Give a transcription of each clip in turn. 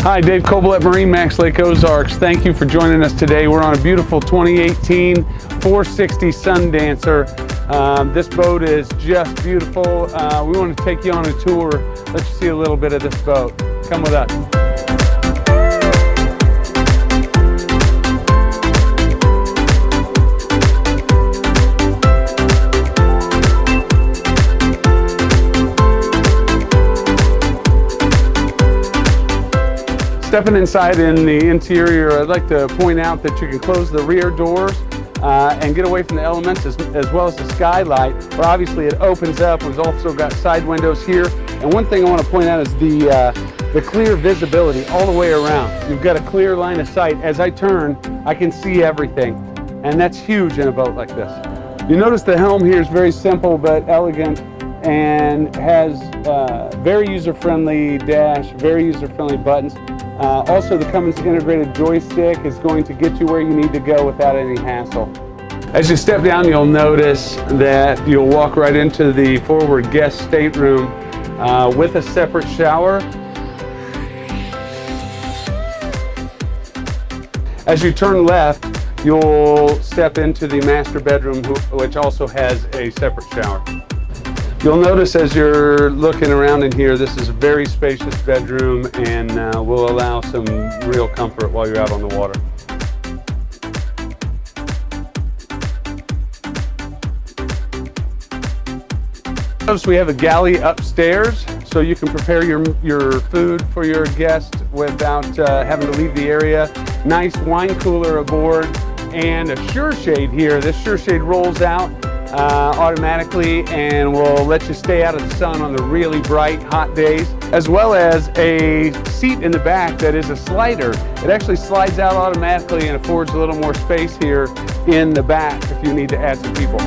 Hi, Dave Coble at MarineMax Lake Ozarks. Thank you for joining us today. We're on a beautiful 2018 460 Sundancer. This boat is just beautiful. We want to take you on a tour. Let you see a little bit of this boat. Come with us. Stepping inside in the interior, I'd like to point out that you can close the rear doors and get away from the elements as well as the skylight. But obviously it opens up. We've also got side windows here. And one thing I want to point out is the clear visibility all the way around. You've got a clear line of sight. As I turn, I can see everything. And that's huge in a boat like this. You notice the helm here is very simple but elegant and has very user-friendly dash, very user-friendly buttons. Also, the Cummins integrated joystick is going to get you where you need to go without any hassle. As you step down, you'll notice that you'll walk right into the forward guest stateroom with a separate shower. As you turn left, you'll step into the master bedroom, which also has a separate shower. You'll notice as you're looking around in here, this is a very spacious bedroom and will allow some real comfort while you're out on the water. Notice we have a galley upstairs, so you can prepare your food for your guest without having to leave the area. Nice wine cooler aboard and a sure shade here. This sure shade rolls out automatically and will let you stay out of the sun on the really bright, hot days, as well as a seat in the back that is a slider. It actually slides out automatically and affords a little more space here in the back if you need to add some people.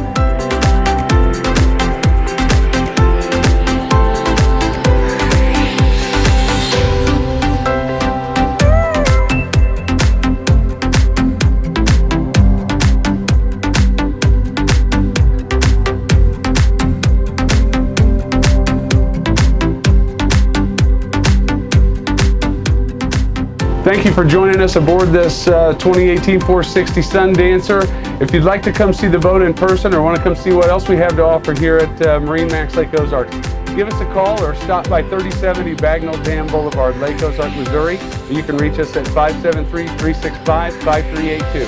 Thank you for joining us aboard this 2018 460 Sundancer. If you'd like to come see the boat in person or want to come see what else we have to offer here at MarineMax Lake Ozark, give us a call or stop by 3070 Bagnell Dam Boulevard, Lake Ozark, Missouri. You can reach us at 573-365-5382.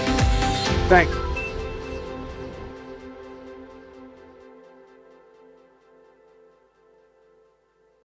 Thanks.